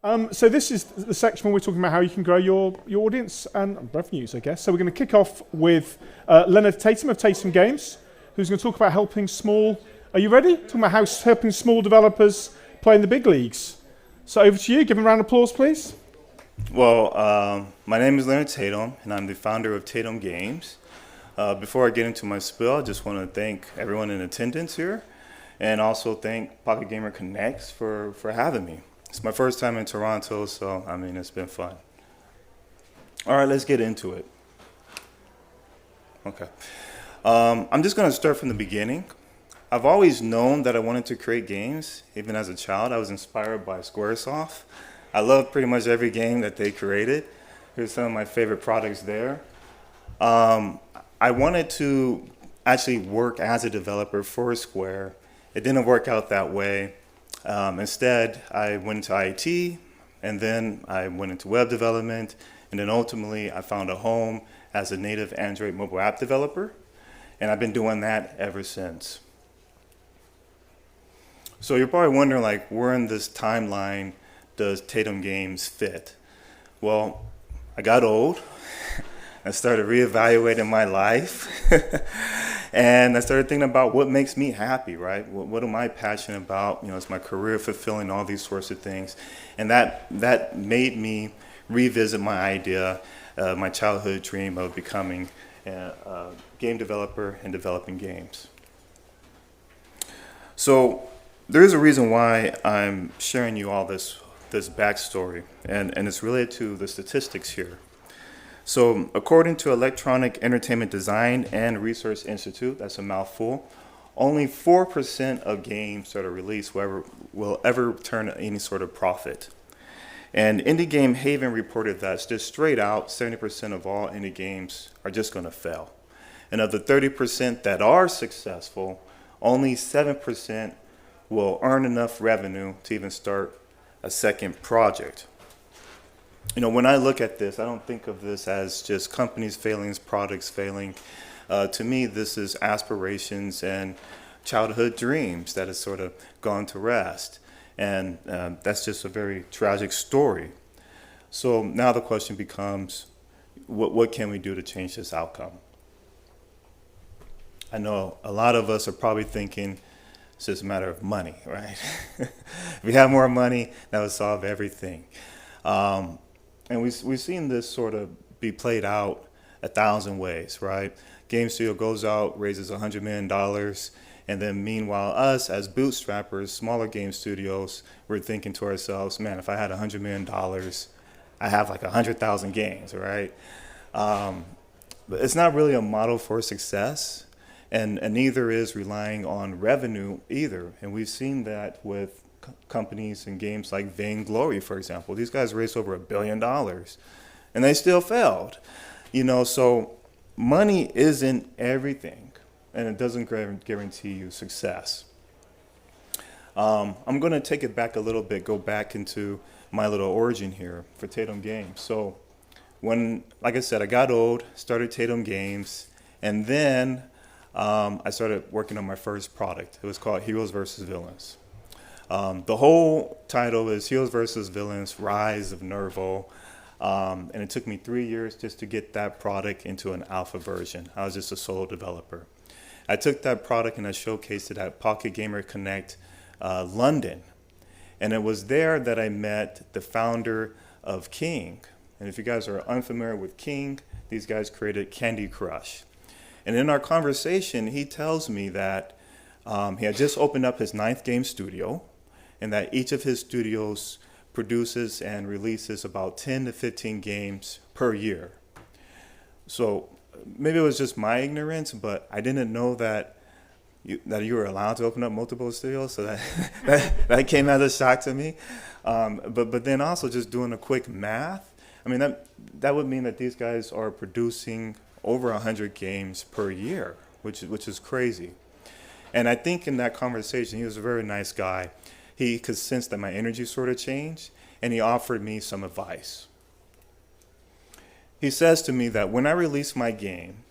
So this is the section where we're talking about how you can grow your audience and revenues, I guess. So we're going to kick off with Leonard Tatum of Tatum Games, who's going to talk about helping small. Are you ready? Talking about how helping small developers play in the big leagues. So over to you. Give him a round of applause, please. Well, my name is Leonard Tatum, and I'm the founder of Tatum Games. Before I get into my spiel, I just want to thank everyone in attendance here, and also thank Pocket Gamer Connects for having me. It's my first time in Toronto, so I mean, it's been fun. All right, let's get into it. Okay. I'm just going to start from the beginning. I've always known that I wanted to create games. Even as a child, I was inspired by Squaresoft. I love pretty much every game that they created. Here's some of my favorite products there. I wanted to actually work as a developer for Square. It didn't work out that way. Instead, I went into IT, and then I went into web development, and then ultimately I found a home as a native Android mobile app developer, and I've been doing that ever since. So you're probably wondering, like, where in this timeline does Tatum Games fit? Well, I got old. I started reevaluating my life. And I started thinking about what makes me happy, right? What am I passionate about? You know, is my career fulfilling, all these sorts of things. And that made me revisit my idea, my childhood dream of becoming a game developer and developing games. So there is a reason why I'm sharing you all this backstory, and it's related to the statistics here. So according to Electronic Entertainment Design and Research Institute, that's a mouthful, only 4% of games that are released will ever turn any sort of profit. And Indie Game Haven reported that just straight out, 70% of all indie games are just going to fail. And of the 30% that are successful, only 7% will earn enough revenue to even start a second project. You know, when I look at this, I don't think of this as just companies failing, products failing. To me, this is aspirations and childhood dreams that has sort of gone to rest. And that's just a very tragic story. So now the question becomes, what can we do to change this outcome? I know a lot of us are probably thinking it's just a matter of money, right? If we have more money, that would solve everything. And we've seen this sort of be played out 1,000 ways, right? Game studio goes out, raises $100 million, and then meanwhile, us as bootstrappers, smaller game studios, we're thinking to ourselves, man, if I had $100 million, I have like 100,000 games, right? But it's not really a model for success, and neither is relying on revenue either. And we've seen that with companies and games like Vainglory, for example. These guys raised over $1 billion, and they still failed. You know, so money isn't everything, and it doesn't guarantee you success. I'm going to take it back a little bit, go back into my little origin here for Tatum Games. So when, like I said, I got old, started Tatum Games, and then I started working on my first product. It was called Heroes vs. Villains. The whole title is Heroes vs. Villains, Rise of Nervo. And it took me 3 years just to get that product into an alpha version. I was just a solo developer. I took that product and I showcased it at Pocket Gamer Connect London. And it was there that I met the founder of King. And if you guys are unfamiliar with King, these guys created Candy Crush. And in our conversation, he tells me that he had just opened up his 9th game studio, and that each of his studios produces and releases about 10 to 15 games per year. So maybe it was just my ignorance, but I didn't know that you were allowed to open up multiple studios, so that came as a shock to me. But then also just doing a quick math, I mean, that would mean that these guys are producing over 100 games per year, which is crazy. And I think in that conversation, he was a very nice guy. He could sense that my energy sort of changed, and he offered me some advice. He says to me that when I release my game,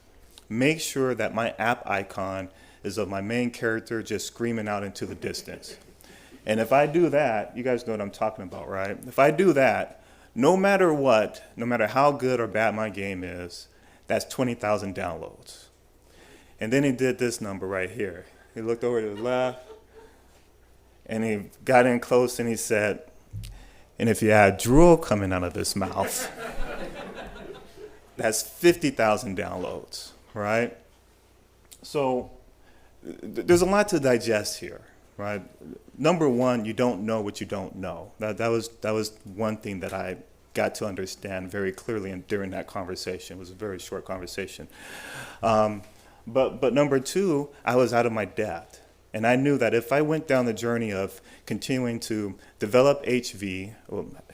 make sure that my app icon is of my main character just screaming out into the distance. And if I do that, you guys know what I'm talking about, right? If I do that, no matter what, no matter how good or bad my game is, that's 20,000 downloads. And then he did this number right here. He looked over to the left, and he got in close, and he said, and if you had drool coming out of his mouth, that's 50,000 downloads, right? So there's a lot to digest here, right? Number one, you don't know what you don't know. That was one thing that I got to understand very clearly during that conversation. It was a very short conversation. But number two, I was out of my depth. And I knew that if I went down the journey of continuing to develop HV,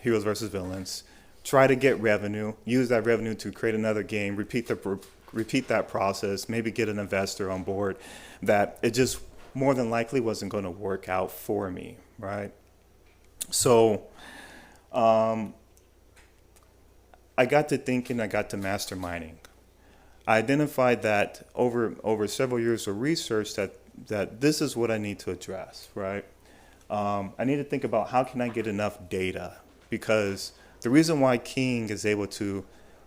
Heroes versus Villains, try to get revenue, use that revenue to create another game, repeat that process, maybe get an investor on board, that it just more than likely wasn't going to work out for me, right? So I got to thinking, I got to masterminding. I identified that over several years of research that this is what I need to address, right? I need to think about how can I get enough data, because the reason why King is able to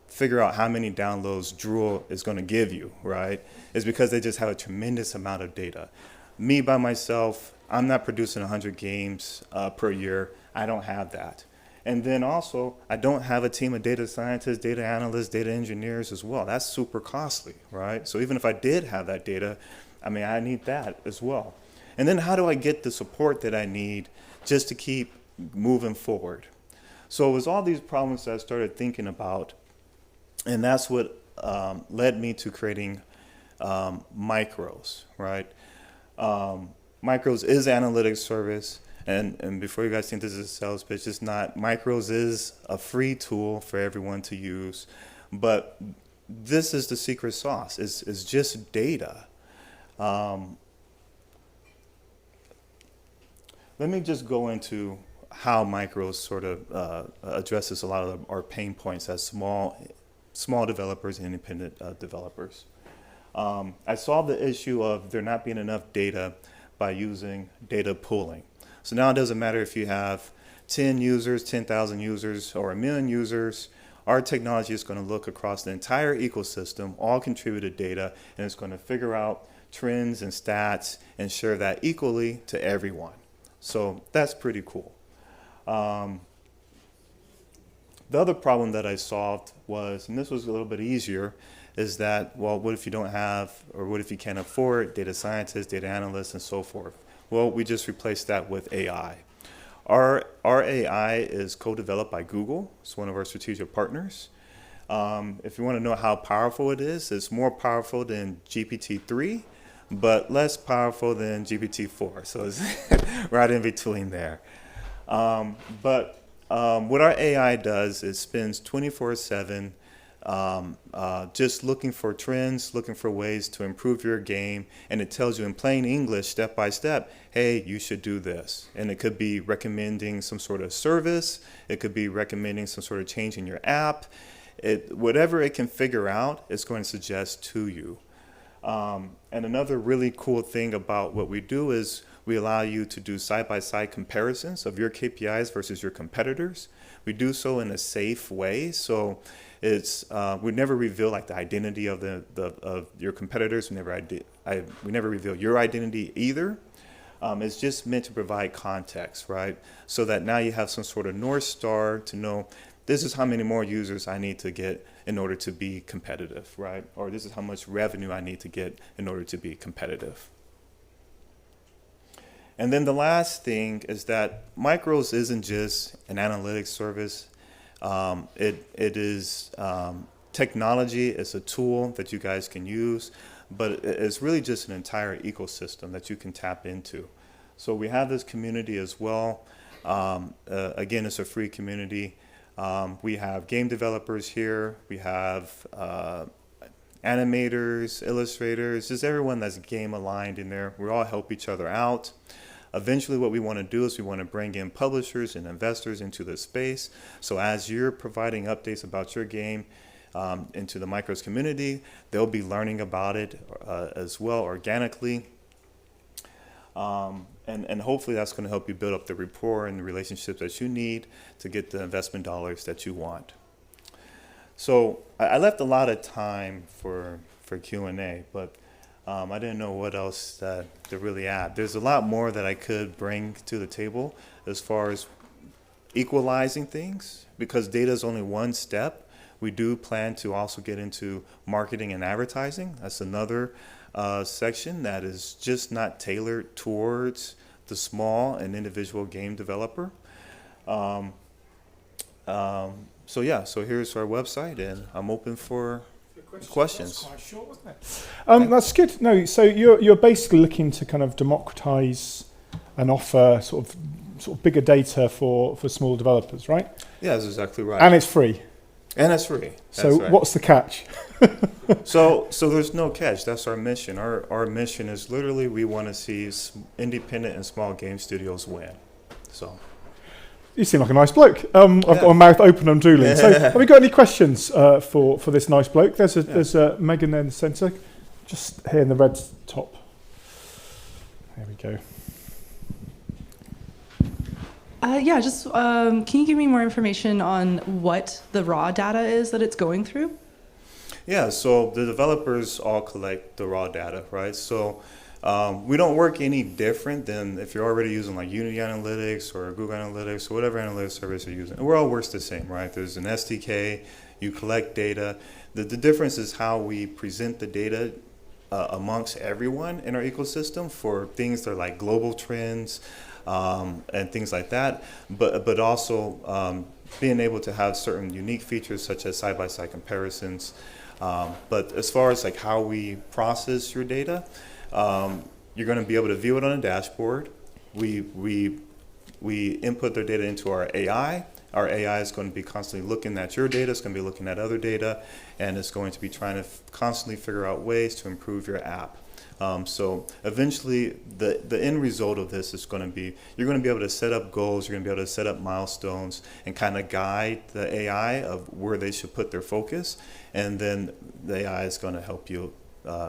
figure out how many downloads Drool is going to give you, right, is because they just have a tremendous amount of data. Me by myself, I'm not producing 100 games per year. I don't have that. And then also, I don't have a team of data scientists, data analysts, data engineers as well. That's super costly, right? So even if I did have that data, I mean, I need that as well. And then how do I get the support that I need just to keep moving forward? So it was all these problems that I started thinking about, and that's what led me to creating Micros, right? Micros is an analytics service. And before you guys think this is a sales pitch, it's not. Micros is a free tool for everyone to use. But this is the secret sauce. It's just data. Let me just go into how Micros sort of addresses a lot of our pain points as small developers and independent developers. I solved the issue of there not being enough data by using data pooling. So now it doesn't matter if you have 10 users, 10,000 users, or 1 million users. Our technology is going to look across the entire ecosystem, all contributed data, and it's going to figure out trends and stats and share that equally to everyone. So that's pretty cool. The other problem that I solved was, and this was a little bit easier, is that, well, what if you don't have, or what if you can't afford data scientists, data analysts, and so forth? Well, we just replaced that with AI. Our AI is co-developed by Google. It's one of our strategic partners. If you want to know how powerful it is, it's more powerful than GPT-3, but less powerful than GPT-4. So it's right in between there. But what our AI does is spends 24/7 just looking for trends, looking for ways to improve your game, and it tells you in plain English, step by step, hey, you should do this. And it could be recommending some sort of service, it could be recommending some sort of change in your app. Whatever it can figure out, it's going to suggest to you. And another really cool thing about what we do is we allow you to do side-by-side comparisons of your KPIs versus your competitors. We do so in a safe way, so we never reveal like the identity of of your competitors. We never reveal your identity either. It's just meant to provide context, right? So that now you have some sort of North Star to know this is how many more users I need to get in order to be competitive, right? Or this is how much revenue I need to get in order to be competitive. And then the last thing is that Micros isn't just an analytics service. It is technology. It's a tool that you guys can use, but it's really just an entire ecosystem that you can tap into. So we have this community as well. Again, it's a free community. We have game developers here. We have animators, illustrators, just everyone that's game aligned in there. We all help each other out. Eventually what we want to do is we want to bring in publishers and investors into the space. So as you're providing updates about your game into the Micros community, they'll be learning about it as well organically. And and hopefully that's going to help you build up the rapport and the relationships that you need to get the investment dollars that you want. So I left a lot of time for Q&A, but I didn't know what else to really add. There's a lot more that I could bring to the table as far as equalizing things, because data is only one step. We do plan to also get into marketing and advertising. That's another section that is just not tailored towards the small and individual game developer. So here's our website, and I'm open for questions. That's quite short, wasn't it? That's good. No, so you're basically looking to kind of democratize and offer sort of bigger data for small developers, right? Yeah, that's exactly right. And it's free. And it's free. So what's the catch? So there's no catch. That's our mission. Our mission is literally we want to see independent and small game studios win. So. You seem like a nice bloke. I've got my mouth open, I'm drooling. So have we got any questions for this nice bloke? There's a Megan there in the centre, just here in the red top. There we go. Can you give me more information on what the raw data is that it's going through? Yeah, so the developers all collect the raw data, right? So we don't work any different than if you're already using like Unity Analytics or Google Analytics or whatever analytics service you're using. It all works the same, right? There's an SDK, you collect data. The difference is how we present the data amongst everyone in our ecosystem for things that are like global trends, and things like that, but also being able to have certain unique features such as side-by-side comparisons. But as far as like how we process your data, you're going to be able to view it on a dashboard. We input their data into our AI. Our AI is going to be constantly looking at your data. It's going to be looking at other data, and it's going to be trying to constantly figure out ways to improve your app. So eventually, the end result of this is going to be you're going to be able to set up goals, you're going to be able to set up milestones, and kind of guide the AI of where they should put their focus, and then the AI is going to help you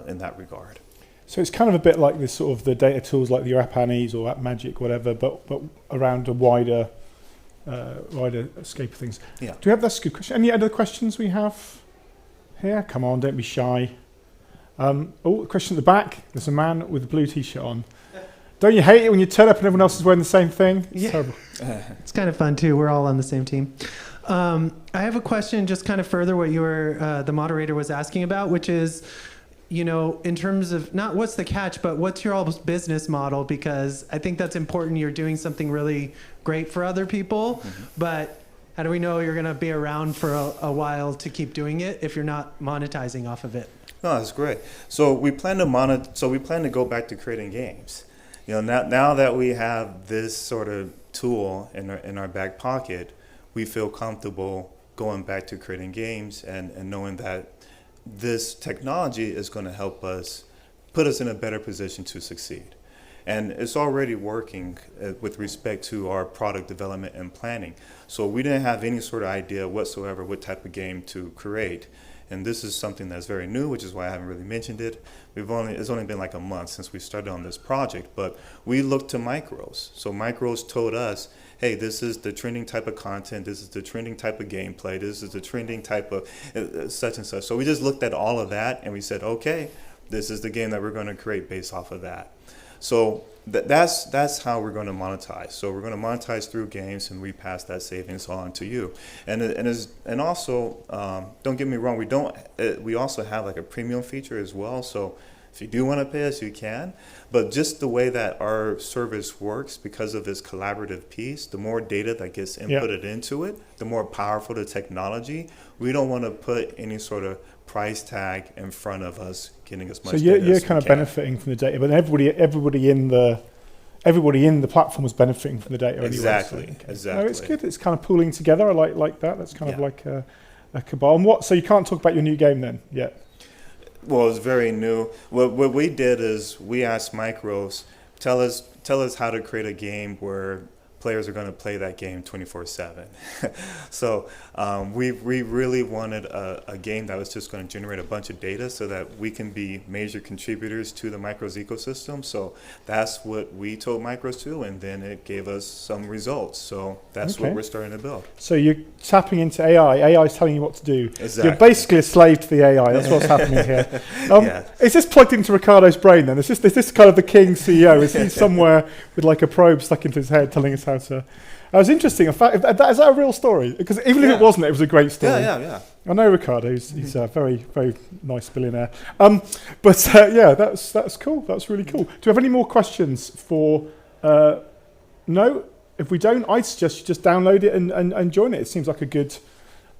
in that regard. So it's kind of a bit like this sort of the data tools like your App Annies or App Magic, whatever, but around a wider scope of things. Yeah. Do we have that's a good question? Any other questions we have here? Come on, don't be shy. Question at the back. There's a man with a blue t-shirt on. Don't you hate it when you turn up and everyone else is wearing the same thing? It's terrible. It's kind of fun too. We're all on the same team. I have a question just kind of further what you were, the moderator was asking about, which is, in terms of not what's the catch, but what's your all's business model? Because I think that's important. You're doing something really great for other people, but how do we know you're going to be around for a while to keep doing it if you're not monetizing off of it? No, that's great. So we plan to go back to creating games. Now that we have this sort of tool in our back pocket, we feel comfortable going back to creating games and knowing that this technology is going to help us put us in a better position to succeed. And it's already working with respect to our product development and planning. So we didn't have any sort of idea whatsoever what type of game to create. And this is something that's very new, which is why I haven't really mentioned it. It's only been like a month since we started on this project, but we looked to micros. So micros told us, hey, this is the trending type of content, this is the trending type of gameplay, this is the trending type of such and such. So we just looked at all of that and we said, okay, this is the game that we're going to create based off of that. So that's how we're going to monetize. So we're going to monetize through games, and we pass that savings on to you. And also, don't get me wrong, we also have like a premium feature as well. So if you do want to pay us, you can. But just the way that our service works, because of this collaborative piece, the more data that gets inputted into it, the more powerful the technology. We don't want to put any sort of price tag in front of us getting as much. So you're kind of benefiting from the data, but everybody in the platform is benefiting from the data exactly, anyway. So, exactly. No, it's good. It's kind of pooling together. I like that. That's kind of like a cabal. And so you can't talk about your new game then yet? Well, it's very new. What we did is we asked micros, tell us how to create a game where players are going to play that game 24/7. So we really wanted a game that was just going to generate a bunch of data so that we can be major contributors to the Micros ecosystem. So that's what we told Micros to, and then it gave us some results. So that's what we're starting to build. So you're tapping into AI. AI is telling you what to do. Exactly. You're basically a slave to the AI. That's what's happening here. Yeah. Is this plugged into Ricardo's brain then? Is this kind of the king CEO? Is he somewhere with like a probe stuck into his head telling us how to... That was interesting. In fact, is that a real story? Because even if it wasn't, it was a great story. Yeah. I know Ricardo. He's a very, very nice billionaire. That's cool. That's really cool. Do you have any more questions for... No? If we don't, I'd suggest you just download it and join it. It seems like a good...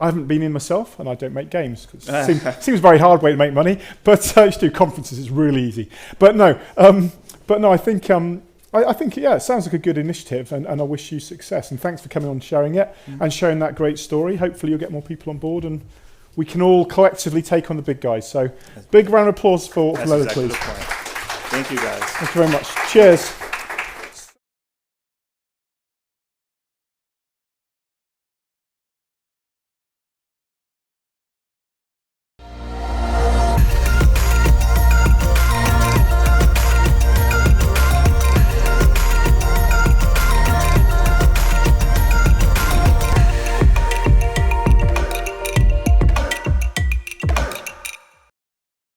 I haven't been in myself, and I don't make games. It seems a very hard way to make money, but I used to do conferences. It's really easy. But no, I think... I think, it sounds like a good initiative, and I wish you success. And thanks for coming on and sharing it and sharing that great story. Hopefully you'll get more people on board, and we can all collectively take on the big guys. So big round of applause for Leonard, please. Thank you, guys. Thank you very much. Cheers.